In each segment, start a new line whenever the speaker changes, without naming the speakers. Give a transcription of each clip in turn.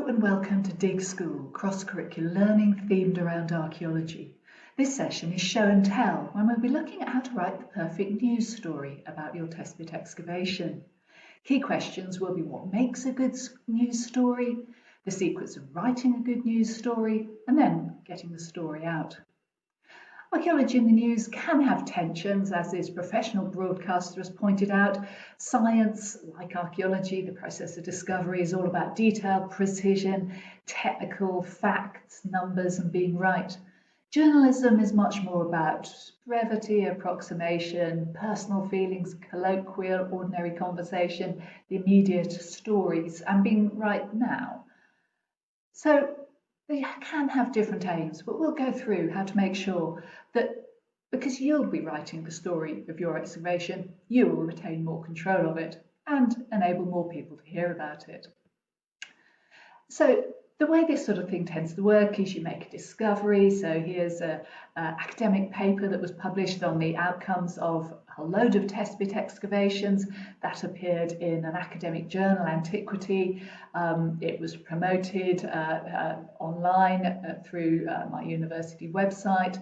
Hello and welcome to Dig School, cross-curricular learning themed around archaeology. This session is show and tell, when we'll be looking at how to write the perfect news story about your test pit excavation. Key questions will be what makes a good news story, the secrets of writing a good news story, and then getting the story out. Archaeology in the news can have tensions, as this professional broadcaster has pointed out. Science, like archaeology, the process of discovery is all about detail, precision, technical facts, numbers, and being right. Journalism is much more about brevity, approximation, personal feelings, colloquial, ordinary conversation, the immediate stories, and being right now. So they can have different aims, but we'll go through how to make sure that because you'll be writing the story of your excavation, you will retain more control of it and enable more people to hear about it. So the way this sort of thing tends to work is you make a discovery. So here's an academic paper that was published on the outcomes of a load of test pit excavations that appeared in an academic journal, Antiquity. It was promoted online through my university website.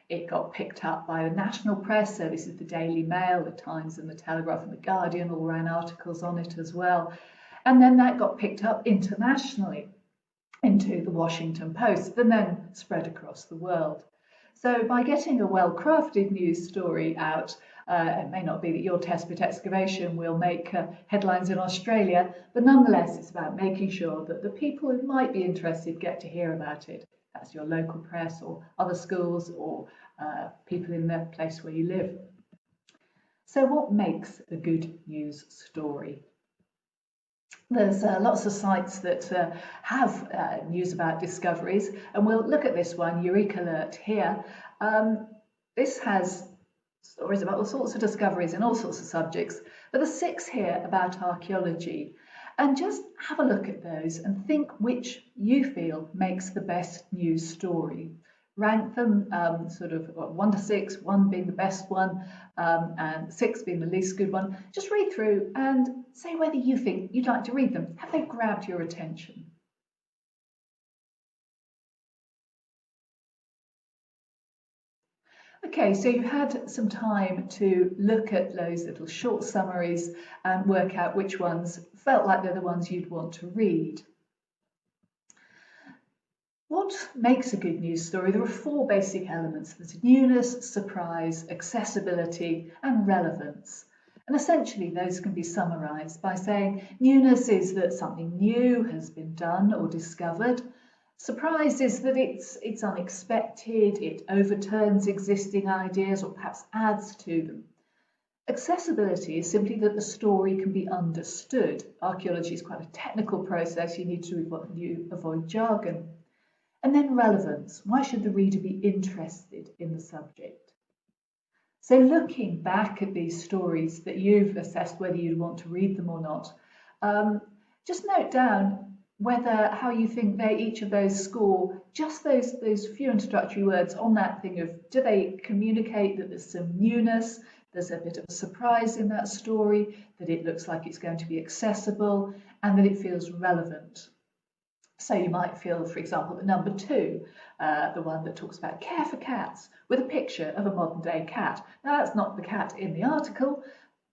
It got picked up by the national press. So this is the Daily Mail, the Times and the Telegraph and the Guardian all ran articles on it as well. And then that got picked up internationally into the Washington Post and then spread across the world. So by getting a well-crafted news story out, it may not be that your test pit excavation will make headlines in Australia, but nonetheless it's about making sure that the people who might be interested get to hear about it. That's your local press or other schools or people in the place where you live. So what makes a good news story? There's lots of sites that have news about discoveries, and we'll look at this one, Eureka Alert, here. This has stories about all sorts of discoveries and all sorts of subjects, but there's 6 here about archaeology. And just have a look at those and think which you feel makes the best news story. Rank them sort of 1 to 6, 1 being the best one and 6 being the least good one. Just read through and say whether you think you'd like to read them. Have they grabbed your attention? Okay, so you've had some time to look at those little short summaries and work out which ones felt like they're the ones you'd want to read. What makes a good news story? There are 4 basic elements. There's newness, surprise, accessibility, and relevance. And essentially those can be summarised by saying newness is that something new has been done or discovered. Surprise is that it's unexpected, it overturns existing ideas or perhaps adds to them. Accessibility is simply that the story can be understood. Archaeology is quite a technical process. You need to avoid jargon. And then relevance. Why should the reader be interested in the subject? So looking back at these stories that you've assessed whether you'd want to read them or not, just note down how you think each of those score just those few introductory words on that thing of, do they communicate that there's some newness, there's a bit of a surprise in that story, that it looks like it's going to be accessible, and that it feels relevant. So you might feel, for example, that number 2, the one that talks about care for cats, with a picture of a modern day cat. Now that's not the cat in the article,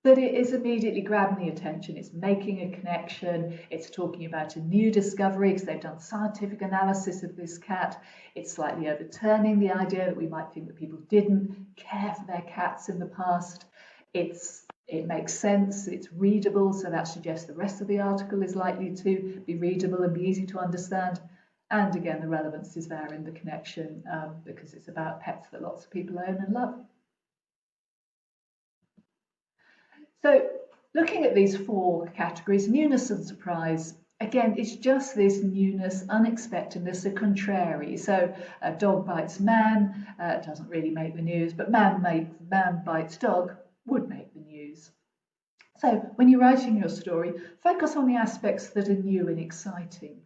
but it is immediately grabbing the attention. It's making a connection. It's talking about a new discovery because they've done scientific analysis of this cat. It's slightly overturning the idea that we might think that people didn't care for their cats in the past. It makes sense, it's readable, so that suggests the rest of the article is likely to be readable and be easy to understand. And again, the relevance is there in the connection because it's about pets that lots of people own and love. So looking at these 4 categories, newness and surprise, again, it's just this newness, unexpectedness, a contrary. So a dog bites man, doesn't really make the news, but man bites dog would make the news. So when you're writing your story, focus on the aspects that are new and exciting.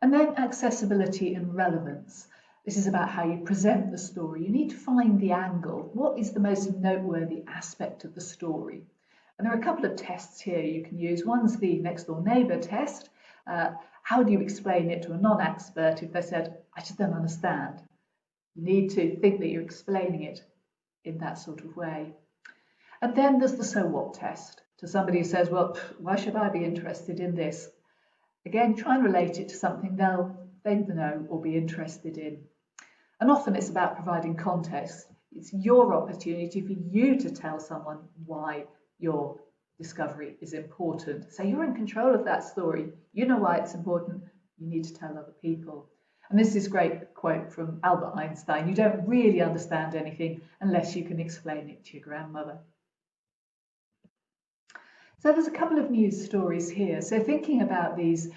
And then accessibility and relevance. This is about how you present the story. You need to find the angle. What is the most noteworthy aspect of the story? And there are a couple of tests here you can use. One's the next door neighbour test. How do you explain it to a non-expert if they said, I just don't understand? You need to think that you're explaining it in that sort of way. And then there's the so what test. To somebody who says, well, why should I be interested in this? Again, try and relate it to something they know or be interested in. And often it's about providing context. It's your opportunity for you to tell someone why your discovery is important. So you're in control of that story. You know why it's important. You need to tell other people. And this is a great quote from Albert Einstein. You don't really understand anything unless you can explain it to your grandmother. So there's a couple of news stories here. So thinking about these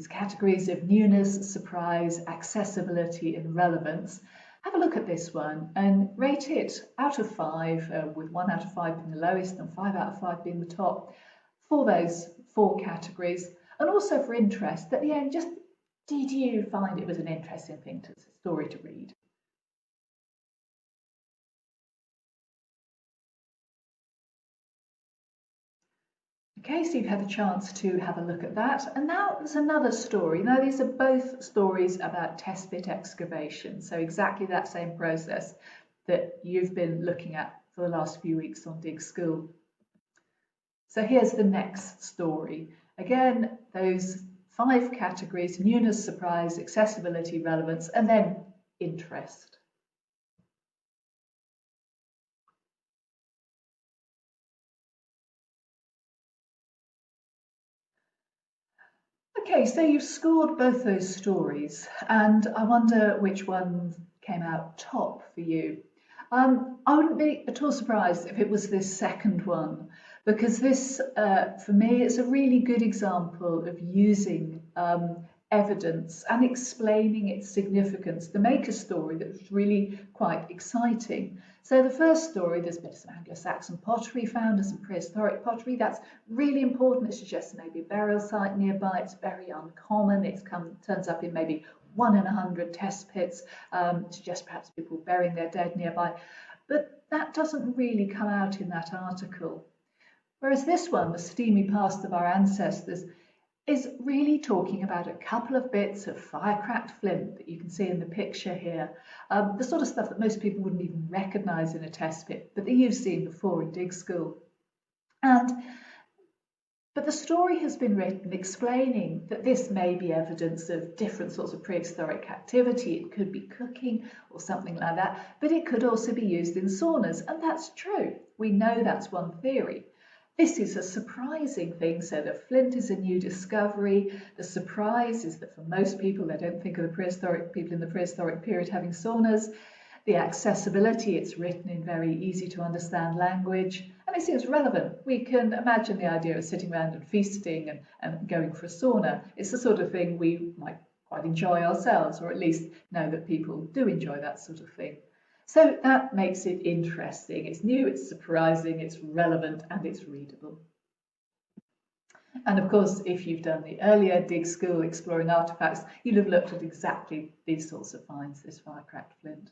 categories of newness, surprise, accessibility, and relevance, have a look at this one and rate it out of 5, with 1 out of 5 being the lowest and 5 out of 5 being the top for those 4 categories. And also for interest, at the end, just did you find it was an interesting story to read? Okay, so you've had a chance to have a look at that. And now there's another story. Now these are both stories about test pit excavation. So exactly that same process that you've been looking at for the last few weeks on Dig School. So here's the next story. Again, those 5 categories: newness, surprise, accessibility, relevance, and then interest. Okay, so you've scored both those stories, and I wonder which one came out top for you. I wouldn't be at all surprised if it was this second one, because this, for me, is a really good example of using evidence and explaining its significance to make a story that's really quite exciting. So the first story, there's been some Anglo-Saxon pottery found and some prehistoric pottery. That's really important. It suggests maybe a burial site nearby. It's very uncommon. Turns up in maybe 1 in 100 test pits. Suggests perhaps people burying their dead nearby. But that doesn't really come out in that article. Whereas this one, the steamy past of our ancestors, is really talking about a couple of bits of fire-cracked flint that you can see in the picture here. The sort of stuff that most people wouldn't even recognise in a test pit, but that you've seen before in Dig School. But the story has been written explaining that this may be evidence of different sorts of prehistoric activity. It could be cooking or something like that, but it could also be used in saunas, and that's true. We know that's one theory. This is a surprising thing. So the flint is a new discovery. The surprise is that for most people, they don't think of the prehistoric people in the prehistoric period having saunas. The accessibility, it's written in very easy to understand language, and it seems relevant. We can imagine the idea of sitting around and feasting and going for a sauna. It's the sort of thing we might quite enjoy ourselves, or at least know that people do enjoy that sort of thing. So that makes it interesting. It's new, it's surprising, it's relevant, and it's readable. And of course, if you've done the earlier Dig School exploring artefacts, you'll have looked at exactly these sorts of finds, this fire-cracked flint.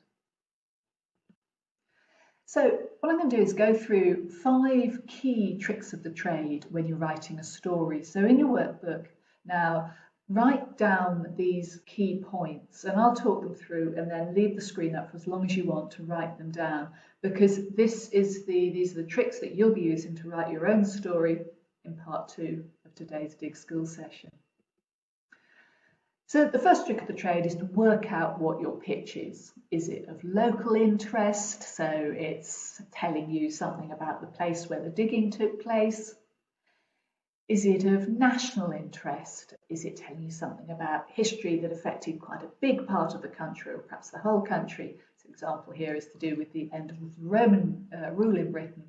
So what I'm going to do is go through 5 key tricks of the trade when you're writing a story. So in your workbook now, write down these key points, and I'll talk them through and then leave the screen up for as long as you want to write them down, because these are the tricks that you'll be using to write your own story in part 2 of today's Dig School session. So the first trick of the trade is to work out what your pitch is. Is it of local interest? So it's telling you something about the place where the digging took place. Is it of national interest? Is it telling you something about history that affected quite a big part of the country, or perhaps the whole country? This example here is to do with the end of Roman rule in Britain.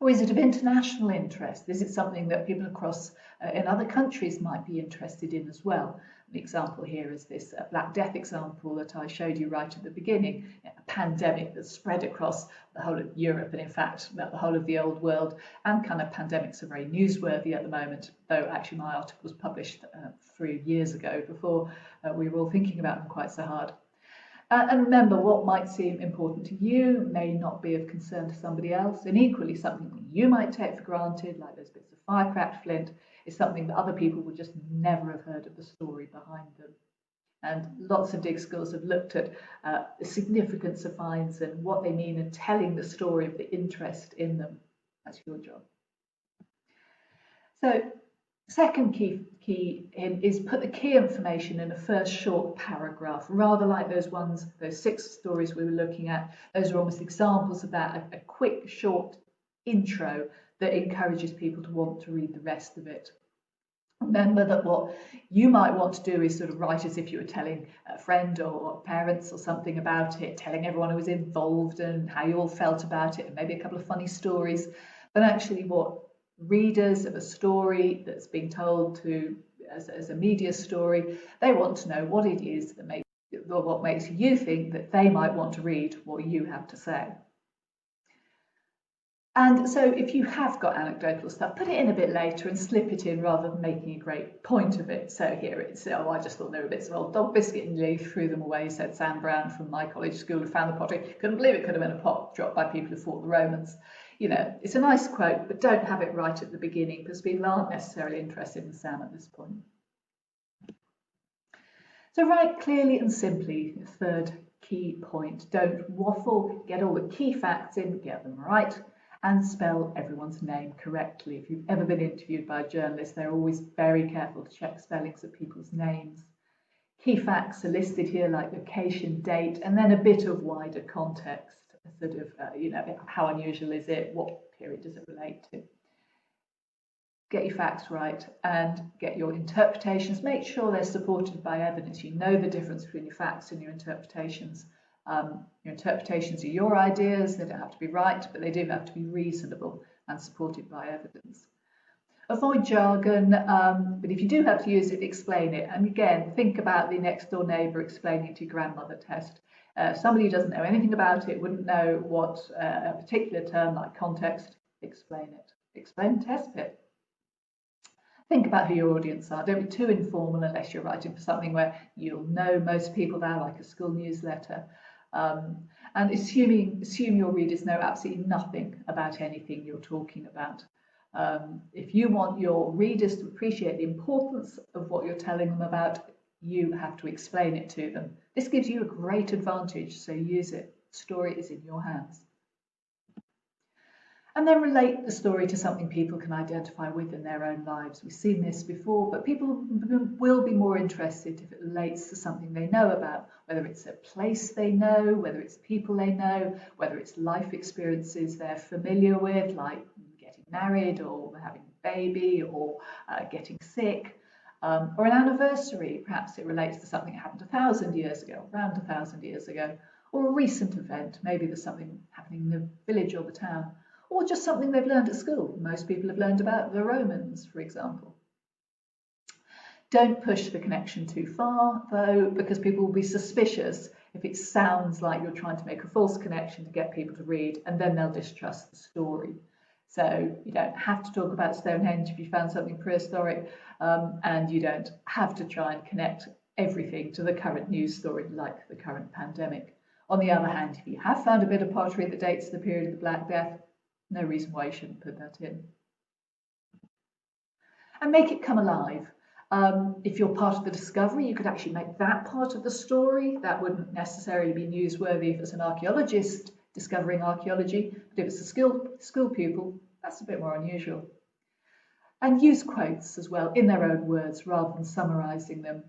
Or is it of international interest? Is it something that people across in other countries might be interested in as well? The example here is this Black Death example that I showed you right at the beginning, a pandemic that spread across the whole of Europe and in fact the whole of the old world, and kind of pandemics are very newsworthy at the moment, though actually my article was published 3 years ago before we were all thinking about them quite so hard. And remember, what might seem important to you may not be of concern to somebody else, and equally something that you might take for granted, like those bits of firecracked flint, is something that other people would just never have heard of the story behind them. And lots of dig schools have looked at the significance of finds and what they mean, and telling the story of the interest in them. That's your job. So, second key is put the key information in a first short paragraph, rather like those 6 stories we were looking at. Those are almost examples of that, a quick, short intro that encourages people to want to read the rest of it. Remember that what you might want to do is sort of write as if you were telling a friend or parents or something about it, telling everyone who was involved and how you all felt about it, and maybe a couple of funny stories. But actually what readers of a story that's being told to as a media story, they want to know what it is that what makes you think that they might want to read what you have to say. And so if you have got anecdotal stuff, put it in a bit later and slip it in rather than making a great point of it. So here it's, oh, I just thought they were bits of old dog biscuit and nearly threw them away, said Sam Brown from my college school who found the pottery. Couldn't believe it could have been a pot dropped by people who fought the Romans. You know, it's a nice quote, but don't have it right at the beginning because people aren't necessarily interested in Sam at this point. So write clearly and simply, third key point. Don't waffle, get all the key facts in, get them right, and spell everyone's name correctly. If you've ever been interviewed by a journalist, they're always very careful to check spellings of people's names. Key facts are listed here like location, date, and then a bit of wider context, sort of, how unusual is it? What period does it relate to? Get your facts right and get your interpretations. Make sure they're supported by evidence. You know the difference between your facts and your interpretations. Your interpretations are your ideas. They don't have to be right, but they do have to be reasonable and supported by evidence. Avoid jargon, but if you do have to use it, explain it. And again, think about the next door neighbour explaining to your grandmother test. Somebody who doesn't know anything about it, wouldn't know what a particular term like context, explain it. Explain test bit. Think about who your audience are. Don't be too informal unless you're writing for something where you'll know most people there, like a school newsletter. And assume your readers know absolutely nothing about anything you're talking about. If you want your readers to appreciate the importance of what you're telling them about, you have to explain it to them. This gives you a great advantage, so use it. The story is in your hands. And then relate the story to something people can identify with in their own lives. We've seen this before, but people will be more interested if it relates to something they know about, whether it's a place they know, whether it's people they know, whether it's life experiences they're familiar with, like getting married or having a baby or getting sick, or an anniversary. Perhaps it relates to something that happened 1,000 years ago, around 1,000 years ago, or a recent event. Maybe there's something happening in the village or the town, or just something they've learned at school. Most people have learned about the Romans, for example. Don't push the connection too far, though, because people will be suspicious if it sounds like you're trying to make a false connection to get people to read, and then they'll distrust the story. So you don't have to talk about Stonehenge if you found something prehistoric, and you don't have to try and connect everything to the current news story like the current pandemic. On the other hand, if you have found a bit of pottery that dates to the period of the Black Death, no reason why you shouldn't put that in. And make it come alive. If you're part of the discovery, you could actually make that part of the story. That wouldn't necessarily be newsworthy if it's an archaeologist discovering archaeology, but if it's a school pupil, that's a bit more unusual. And use quotes as well in their own words rather than summarising them.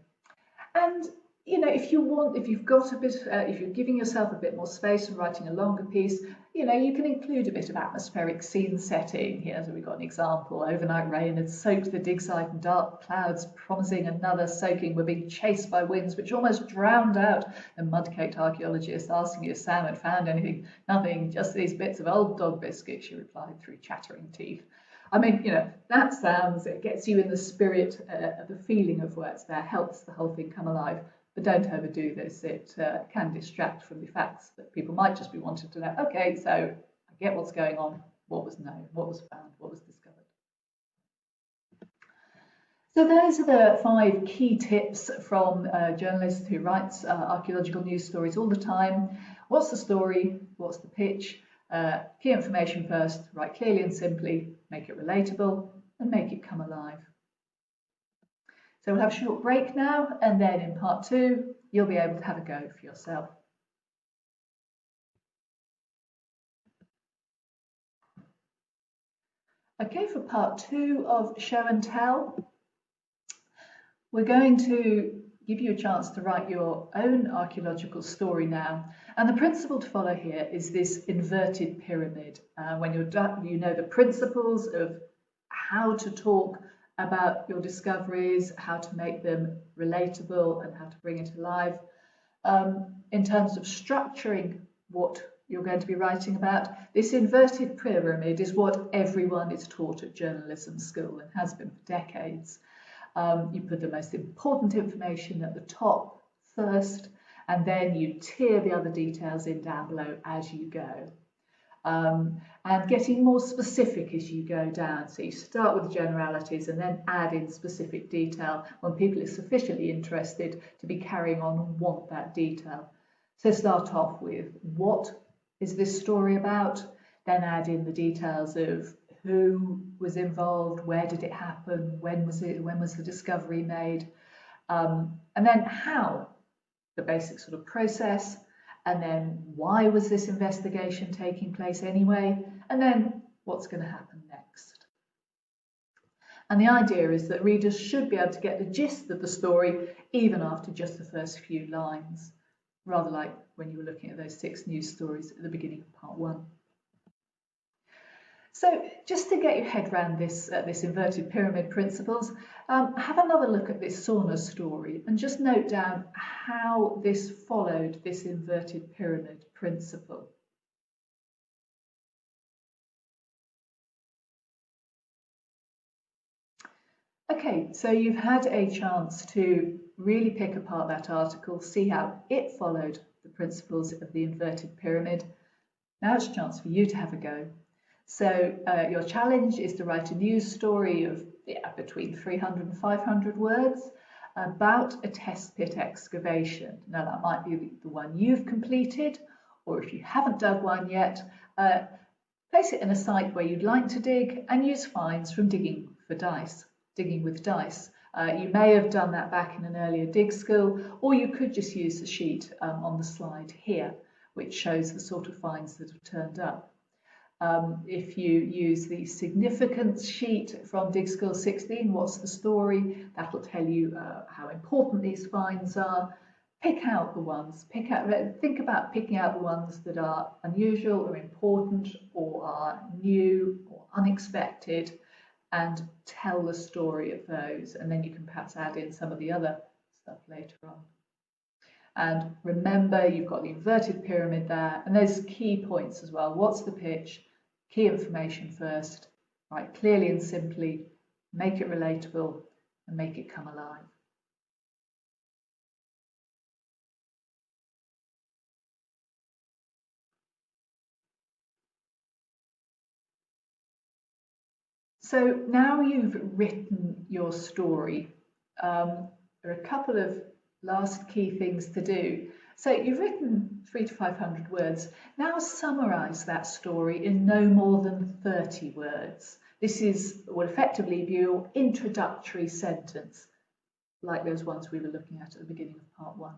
And if you're giving yourself a bit more space and writing a longer piece, you can include a bit of atmospheric scene setting. Here, so we've got an example. Overnight rain had soaked the dig site and dark clouds promising another soaking were being chased by winds which almost drowned out the mud-caked archaeologist, asking if Sam had found anything. Nothing, just these bits of old dog biscuit, she replied through chattering teeth. I mean, that sounds, it gets you in the spirit of the feeling of what's there, helps the whole thing come alive. But don't overdo this. It can distract from the facts that people might just be wanting to know. Okay, so I get what's going on. What was known? What was found? What was discovered? So those are the 5 key tips from a journalist who writes archaeological news stories all the time. What's the story? What's the pitch? Key information first, write clearly and simply, make it relatable, and make it come alive. So we'll have a short break now, and then in part 2, you'll be able to have a go for yourself. Okay, for part 2 of Show and Tell, we're going to give you a chance to write your own archaeological story now. And the principle to follow here is this inverted pyramid. When you're done, you know the principles of how to talk about your discoveries, how to make them relatable and how to bring it alive. In terms of structuring what you're going to be writing about, this inverted pyramid is what everyone is taught at journalism school and has been for decades. You put the most important information at the top first, and then you tier the other details in down below as you go. And getting more specific as you go down. So you start with the generalities and then add in specific detail when people are sufficiently interested to be carrying on and want that detail. So start off with what is this story about, then add in the details of who was involved, where did it happen, when was the discovery made, and then how, the basic sort of process, and then why was this investigation taking place anyway, and then what's going to happen next. And the idea is that readers should be able to get the gist of the story even after just the first few lines, rather like when you were looking at those 6 news stories at the beginning of part 1. So just to get your head around this inverted pyramid principles, have another look at this sauna story and just note down how this followed this inverted pyramid principle. Okay, so you've had a chance to really pick apart that article, see how it followed the principles of the inverted pyramid. Now it's a chance for you to have a go. So your challenge is to write a news story of between 300 and 500 words about a test pit excavation. Now that might be the one you've completed, or if you haven't dug one yet, place it in a site where you'd like to dig and use finds from digging with dice. You may have done that back in an earlier dig school, or you could just use the sheet on the slide here, which shows the sort of finds that have turned up. If you use the significance sheet from Dig School 16, what's the story? That'll tell you how important these finds are. Pick out the ones, think about picking out the ones that are unusual or important or are new or unexpected, and tell the story of those. And then you can perhaps add in some of the other stuff later on. And remember, you've got the inverted pyramid there, and there's key points as well. What's the pitch? Key information first, write clearly and simply, make it relatable, and make it come alive. So now you've written your story, there are a couple of last key things to do. So you've written 300 to 500 words. Now summarise that story in no more than 30 words. This will effectively be your introductory sentence, like those ones we were looking at the beginning of part 1.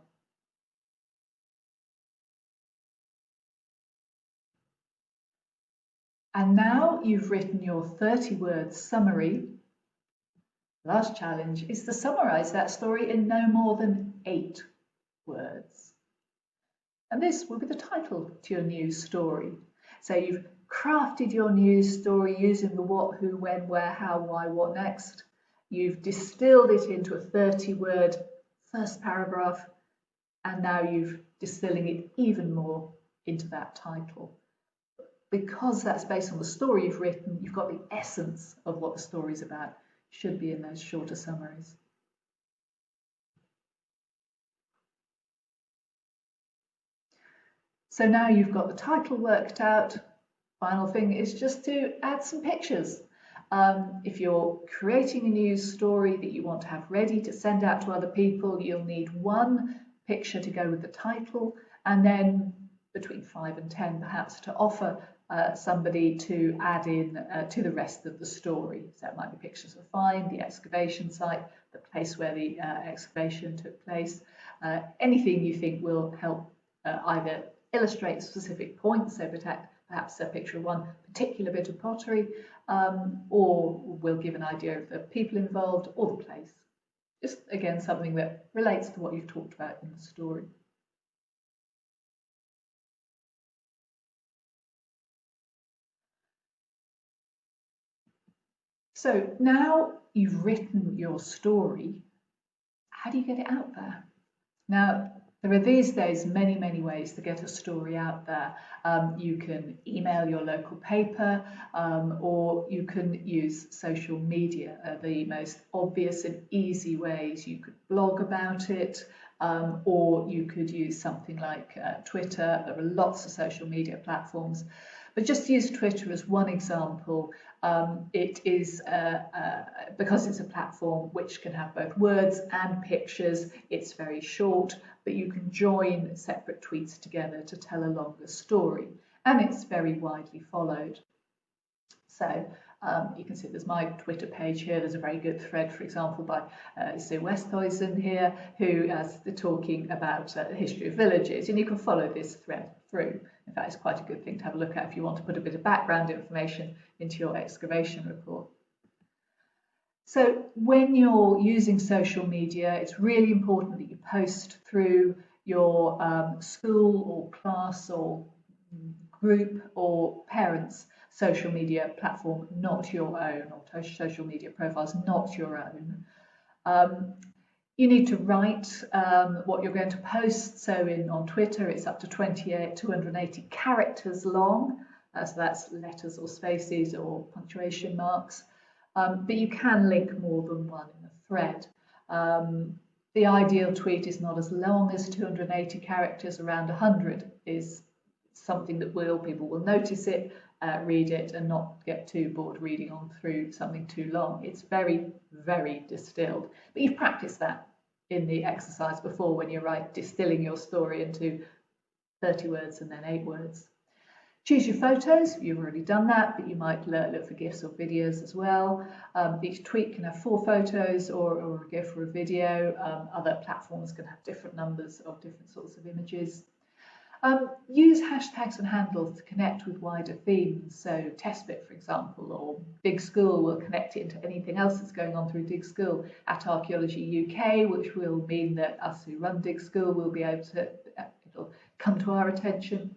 And now you've written your 30-word summary. The last challenge is to summarise that story in no more than 8 words. And this will be the title to your news story. So you've crafted your news story using the what, who, when, where, how, why, what next. You've distilled it into a 30-word first paragraph, and now you're distilling it even more into that title. Because that's based on the story you've written, you've got the essence of what the story's about. Should be in those shorter summaries. So now you've got the title worked out. Final thing is just to add some pictures. If you're creating a news story that you want to have ready to send out to other people, you'll need one picture to go with the title, and then between 5 and 10 perhaps to offer somebody to add in to the rest of the story. So it might be pictures of find, the excavation site, the place where the excavation took place, anything you think will help either illustrate specific points, so perhaps a picture of one particular bit of pottery, or will give an idea of the people involved or the place. Just again, something that relates to what you've talked about in the story. So now you've written your story, how do you get it out there? Now, there are these days many ways to get a story out there. You can email your local paper, or you can use social media, the most obvious and easy ways. You could blog about it, or you could use something like Twitter. There are lots of social media platforms. But just to use Twitter as one example, it is, because it's a platform which can have both words and pictures, it's very short, but you can join separate tweets together to tell a longer story, and it's very widely followed. So you can see there's my Twitter page here. There's a very good thread, for example, by Sue Westhuizen here, who is talking about the history of villages, and you can follow this thread through. In fact, it's quite a good thing to have a look at if you want to put a bit of background information into your excavation report. So when you're using social media, it's really important that you post through your school or class or group or parents' social media platform, not your own, or social media profiles, not your own. You need to write what you're going to post. So on Twitter, it's up to 280 characters long. So that's letters or spaces or punctuation marks. But you can link more than one in a thread. The ideal tweet is not as long as 280 characters. Around 100 is something that people will notice it, read it, and not get too bored reading on through something too long. It's very distilled. But you've practiced that in the exercise before when you're distilling your story into 30 words and then 8 words. Choose your photos. You've already done that, but you might look for GIFs or videos as well. Each tweet can have 4 photos or a GIF or a video. Other platforms can have different numbers of different sorts of images. Use hashtags and handles to connect with wider themes. So Testbit, for example, or Dig School will connect it into anything else that's going on through Dig School. At Archaeology UK, which will mean that us who run Dig School will be able to, it'll come to our attention.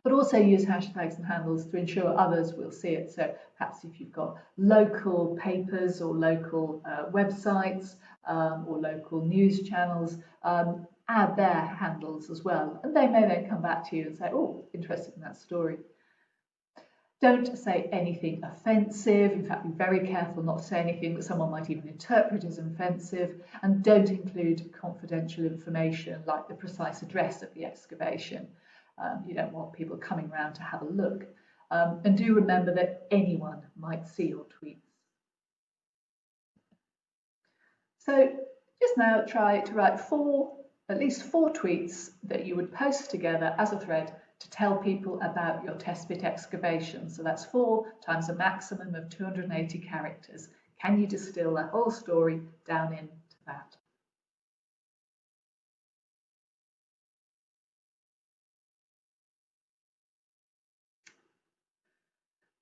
But also use hashtags and handles to ensure others will see it. So perhaps if you've got local papers or local websites or local news channels, add their handles as well, and they may then come back to you and say, oh, interested in that story. Don't say anything offensive. In fact, be very careful not to say anything that someone might even interpret as offensive, and don't include confidential information like the precise address of the excavation. You don't want people coming around to have a look. And do remember that anyone might see your tweets. So just now try to write at least four tweets that you would post together as a thread to tell people about your test pit excavation. So that's 4 times a maximum of 280 characters. Can you distill that whole story down into that?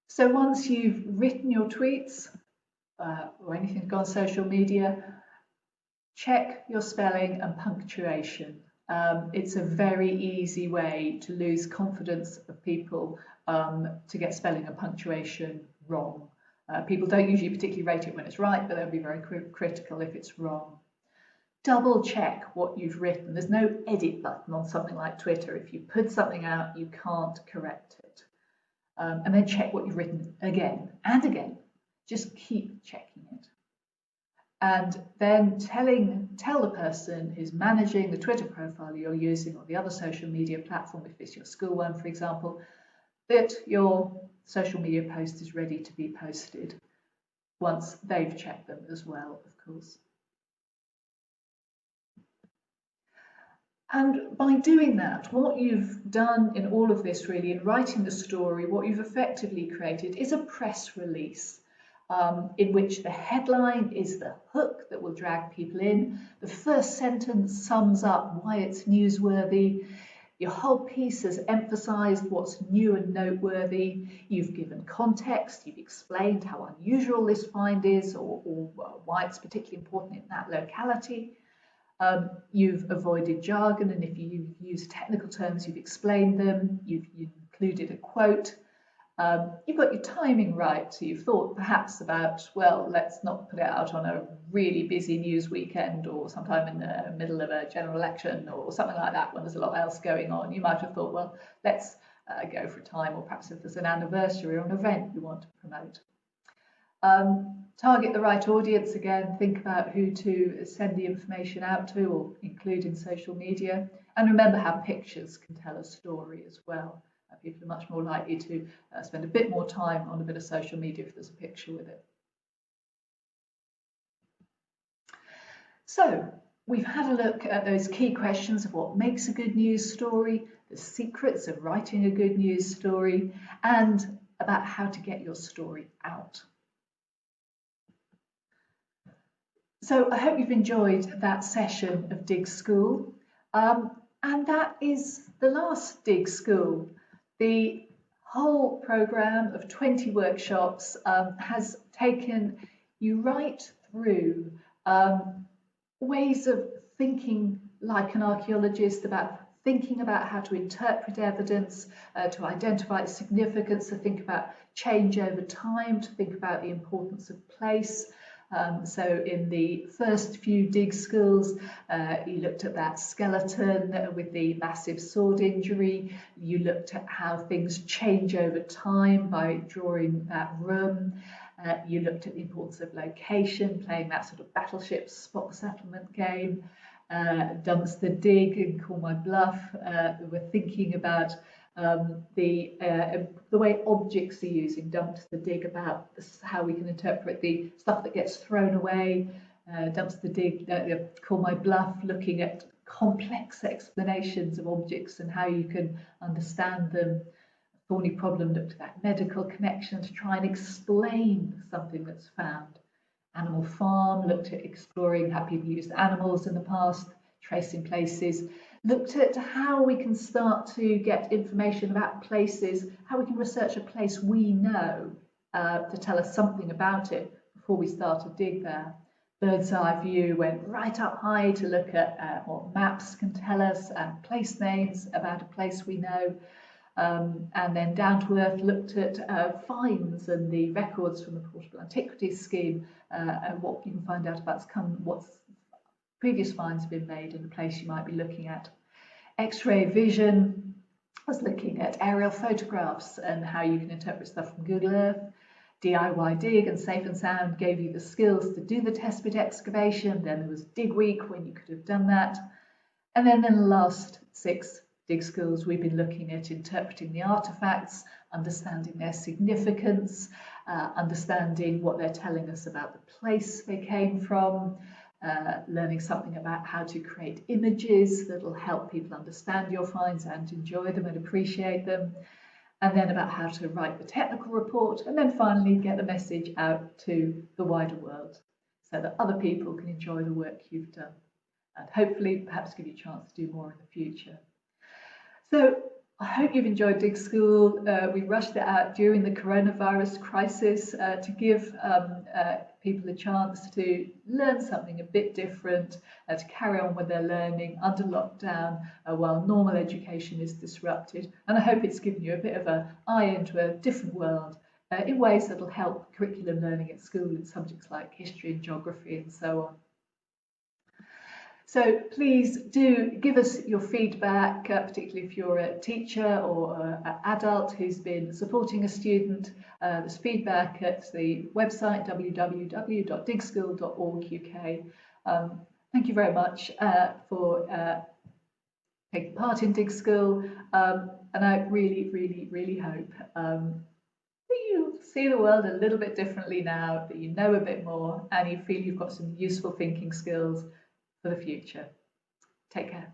So once you've written your tweets or anything to go on social media, check your spelling and punctuation. It's a very easy way to lose confidence of people to get spelling and punctuation wrong. People don't usually particularly rate it when it's right, but they'll be very critical if it's wrong. Double check what you've written. There's no edit button on something like Twitter. If you put something out, you can't correct it. And then check what you've written again and again. Just keep checking it. And then tell the person who's managing the Twitter profile you're using or the other social media platform, if it's your school one, for example, that your social media post is ready to be posted once they've checked them as well, of course. And by doing that, what you've done in all of this, really, in writing the story, what you've effectively created is a press release in which the headline is the hook that will drag people in. The first sentence sums up why it's newsworthy. Your whole piece has emphasised what's new and noteworthy. You've given context, you've explained how unusual this find is or why it's particularly important in that locality. You've avoided jargon, and if you use technical terms, you've explained them. You've included a quote. You've got your timing right, so you've thought perhaps about, well, let's not put it out on a really busy news weekend or sometime in the middle of a general election or something like that when there's a lot else going on. You might have thought, well, let's go for a time, or perhaps if there's an anniversary or an event you want to promote. Target the right audience again, think about who to send the information out to or include in social media, and remember how pictures can tell a story as well. People are much more likely to spend a bit more time on a bit of social media if there's a picture with it. So we've had a look at those key questions of what makes a good news story, the secrets of writing a good news story, and about how to get your story out. So I hope you've enjoyed that session of Dig School, and that is the last Dig School. The whole programme of 20 workshops has taken you right through ways of thinking like an archaeologist, about thinking about how to interpret evidence, to identify its significance, to think about change over time, to think about the importance of place. So in the first few dig skills, you looked at that skeleton with the massive sword injury. You looked at how things change over time by drawing that room. You looked at the importance of location, playing that sort of battleship spot settlement game. Dumps the dig and Call My Bluff. We're thinking about the way objects are used in Dumps the Dig, about how we can interpret the stuff that gets thrown away. Dumps the Dig, Call My Bluff, looking at complex explanations of objects and how you can understand them. Thorny Problem looked at that medical connection to try and explain something that's found. Animal Farm looked at exploring how people used animals in the past, tracing places. Looked at how we can start to get information about places, how we can research a place we know to tell us something about it before we start to dig there. Bird's eye view went right up high to look at what maps can tell us and place names about a place we know. And then Down to Earth looked at finds and the records from the Portable Antiquities Scheme and what you can find out about what's previous finds have been made in the place you might be looking at. X-ray vision was looking at aerial photographs and how you can interpret stuff from Google Earth. DIY Dig and Safe and Sound gave you the skills to do the test bit excavation. Then there was Dig Week when you could have done that. And then in the last 6 Dig skills, we've been looking at interpreting the artefacts, understanding their significance, understanding what they're telling us about the place they came from, learning something about how to create images that'll help people understand your finds and enjoy them and appreciate them, and then about how to write the technical report, and then finally get the message out to the wider world so that other people can enjoy the work you've done and hopefully perhaps give you a chance to do more in the future. So I hope you've enjoyed Dig School. We rushed it out during the coronavirus crisis to give people a chance to learn something a bit different, to carry on with their learning under lockdown while normal education is disrupted. And I hope it's given you a bit of an eye into a different world in ways that will help curriculum learning at school in subjects like history and geography and so on. So please do give us your feedback, particularly if you're a teacher or an adult who's been supporting a student. There's feedback at the website www.digschool.org.uk. Thank you very much for taking part in Dig School. And I really, really, really hope that you see the world a little bit differently now, that you know a bit more, and you feel you've got some useful thinking skills for the future. Take care.